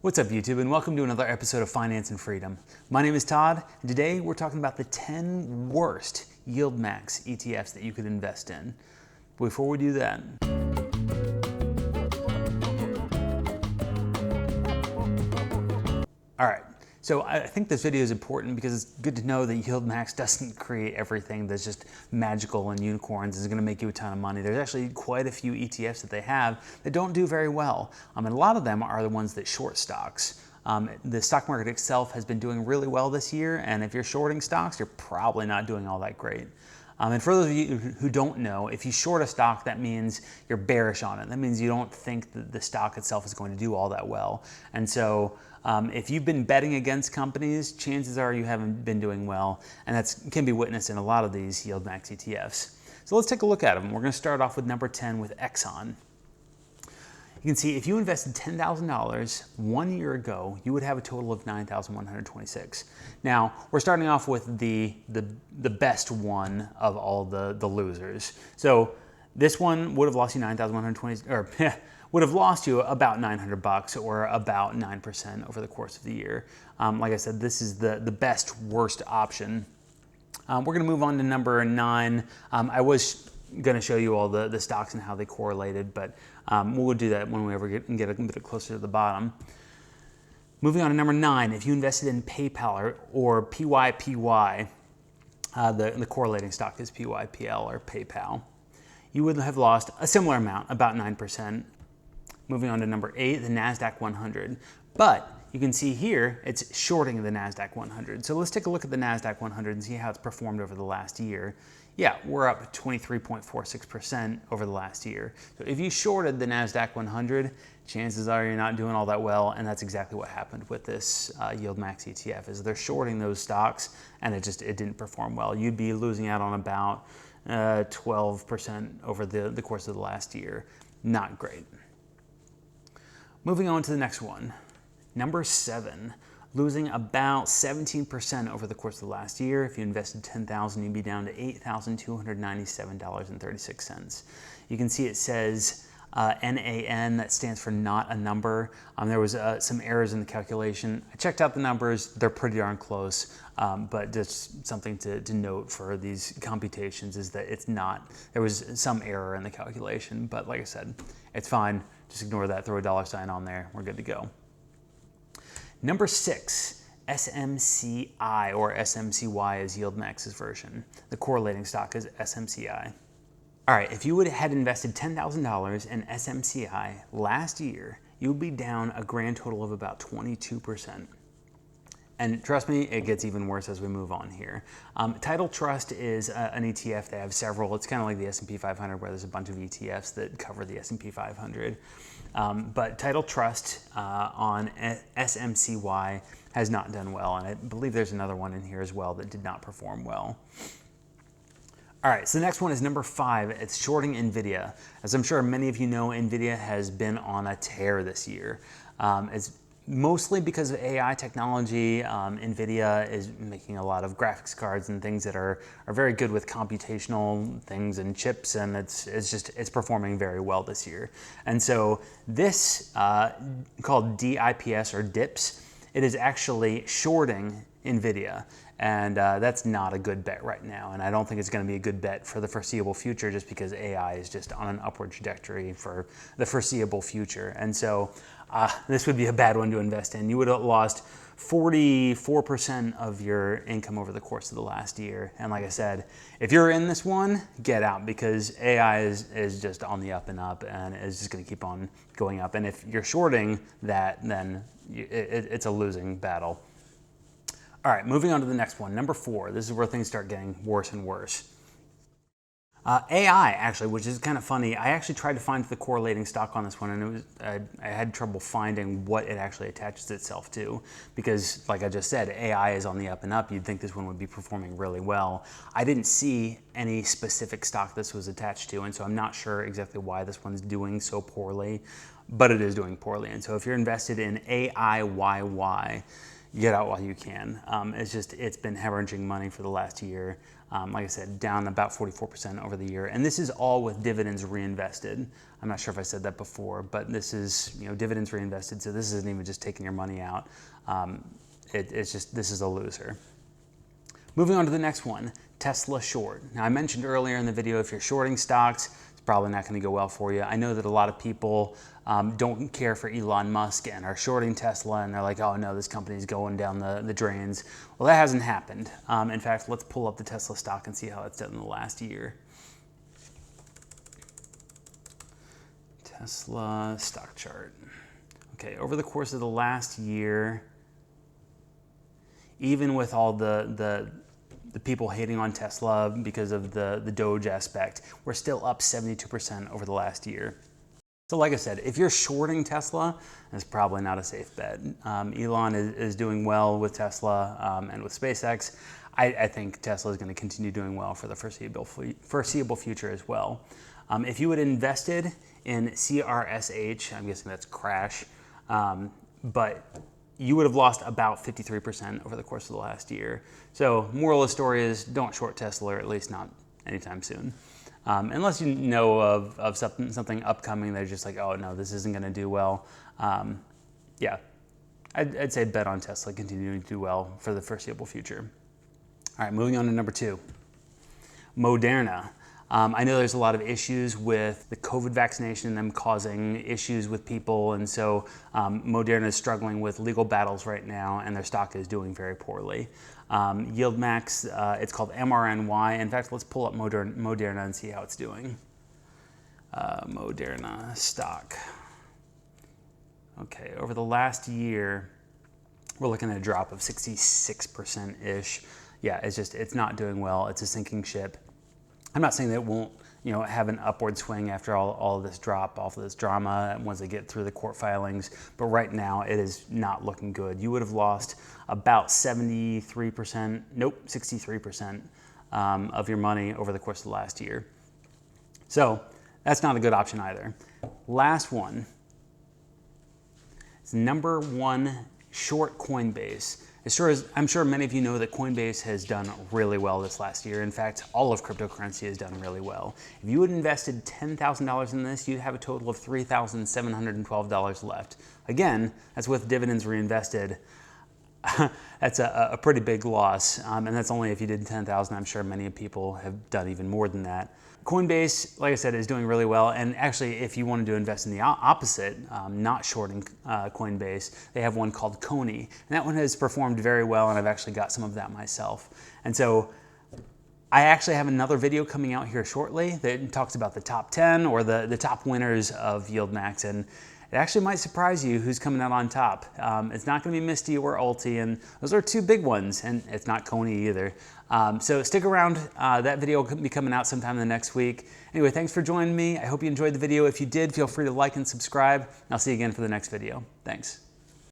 What's up YouTube, and welcome to another episode of Finance and Freedom. My name is Todd, and today we're talking about the 10 worst YieldMax ETFs that you could invest in. Before we do that, all right, so I think this video is important because it's good to know that YieldMax doesn't create everything that's just magical and unicorns is going to make you a ton of money. There's actually quite a few ETFs that they have that don't do very well. And a lot of them are the ones that short stocks. The stock market itself has been doing really well this year, and if you're shorting stocks, you're probably not doing all that great. And for those of you who don't know, if you short a stock, that means you're bearish on it. That means you don't think that the stock itself is going to do all that well. And so if you've been betting against companies, chances are you haven't been doing well. And that can be witnessed in a lot of these YieldMax ETFs. So let's take a look at them. We're going to start off with number 10 with Exxon. You can see if you invested $10,000 1 year ago, you would have a total of $9,126. Now, we're starting off with the best one of all the losers. So this one would have lost you $9,120, or would have lost you about $900 or about 9% over the course of the year. Like I said, this is the best worst option. We're going to move on to number 9. I was going to show you all the stocks and how they correlated, but we'll do that when we ever get a bit closer to the bottom. Moving on to number 9, if you invested in PayPal or PYPY, the correlating stock is PYPL or PayPal, you would have lost a similar amount, about 9%. Moving on to number 8, the Nasdaq 100. But you can see here, it's shorting the Nasdaq 100. So let's take a look at the Nasdaq 100 and see how it's performed over the last year. Yeah, we're up 23.46% over the last year. So if you shorted the Nasdaq 100, chances are you're not doing all that well, and that's exactly what happened with this YieldMax ETF, is they're shorting those stocks, and it didn't perform well. You'd be losing out on about 12% over the course of the last year. Not great. Moving on to the next one, number 7. Losing about 17% over the course of the last year. If you invested $10,000, you'd be down to $8,297.36. You can see it says NAN, that stands for not a number. There was some errors in the calculation. I checked out the numbers, they're pretty darn close, but just something to note for these computations is that it's not, there was some error in the calculation, but like I said, it's fine. Just ignore that, throw a $sign on there, we're good to go. Number 6, SMCI, or SMCY is YieldMax's version. The correlating stock is SMCI. All right, if you had invested $10,000 in SMCI last year, you would be down a grand total of about 22%. And trust me, it gets even worse as we move on here. Title Trust is an ETF. They have several. It's kind of like the S&P 500, where there's a bunch of ETFs that cover the S&P 500. But Title Trust on SMCY has not done well, and I believe there's another one in here as well that did not perform well. All right, so the next one is number 5. It's shorting Nvidia. As I'm sure many of you know, Nvidia has been on a tear this year. It's mostly because of AI technology. Nvidia is making a lot of graphics cards and things that are very good with computational things and chips, and it's performing very well this year. And so this, called DIPS or DIPS, it is actually shorting Nvidia. And that's not a good bet right now. And I don't think it's going to be a good bet for the foreseeable future, just because AI is just on an upward trajectory for the foreseeable future. And so this would be a bad one to invest in. You would have lost 44% of your income over the course of the last year. And like I said, if you're in this one, get out, because AI is just on the up and up, and is just going to keep on going up. And if you're shorting that, then it's a losing battle. All right, moving on to the next one, number 4. This is where things start getting worse and worse. AI, actually, which is kind of funny. I actually tried to find the correlating stock on this one, and I had trouble finding what it actually attaches itself to, because, like I just said, AI is on the up and up. You'd think this one would be performing really well. I didn't see any specific stock this was attached to, and so I'm not sure exactly why this one's doing so poorly, but it is doing poorly. And so if you're invested in AIYY, get out while you can. It's been hemorrhaging money for the last year. Like I said, down about 44% over the year. And this is all with dividends reinvested. I'm not sure if I said that before, but this is, dividends reinvested. So this isn't even just taking your money out. This is a loser. Moving on to the next one, Tesla short. Now I mentioned earlier in the video, if you're shorting stocks, it's probably not going to go well for you. I know that a lot of people don't care for Elon Musk and are shorting Tesla, and they're like, oh no, this company's going down the drains. Well, that hasn't happened. In fact, let's pull up the Tesla stock and see how it's done in the last year. Tesla stock chart. Okay, over the course of the last year, even with all the people hating on Tesla because of the Doge aspect, we're still up 72% over the last year. So like I said, if you're shorting Tesla, it's probably not a safe bet. Elon is doing well with Tesla and with SpaceX. I think Tesla is going to continue doing well for the foreseeable future as well. If you had invested in CRSH, I'm guessing that's crash, but you would have lost about 53% over the course of the last year. So moral of the story is don't short Tesla, or at least not anytime soon. Unless you know of something upcoming that's just like, oh no, this isn't going to do well. Yeah, I'd say bet on Tesla continuing to do well for the foreseeable future. All right, moving on to number 2, Moderna. I know there's a lot of issues with the COVID vaccination and them causing issues with people, and so Moderna is struggling with legal battles right now, and their stock is doing very poorly. YieldMax, it's called MRNY. In fact, let's pull up Moderna and see how it's doing. Moderna stock. Okay, over the last year, we're looking at a drop of 66%-ish. Yeah, it's not doing well. It's a sinking ship. I'm not saying that it won't, have an upward swing after all of this drop off of this drama once they get through the court filings, but right now it is not looking good. You would have lost about 63% of your money over the course of the last year. So that's not a good option either. Last one. It's number 1, short Coinbase. I'm sure many of you know that Coinbase has done really well this last year. In fact, all of cryptocurrency has done really well. If you had invested $10,000 in this, you'd have a total of $3,712 left. Again, that's with dividends reinvested. That's a pretty big loss, and that's only if you did 10,000. I'm sure many people have done even more than that. Coinbase, like I said, is doing really well, and actually if you wanted to invest in the opposite, not shorting Coinbase, they have one called Coney, and that one has performed very well, and I've actually got some of that myself. And so I actually have another video coming out here shortly that talks about the top 10 or the top winners of YieldMax, and it actually might surprise you who's coming out on top. It's not going to be Misty or Ulti, and those are 2 big ones, and it's not Coney either. So stick around. That video will be coming out sometime in the next week. Anyway, thanks for joining me. I hope you enjoyed the video. If you did, feel free to like and subscribe. I'll see you again for the next video. Thanks.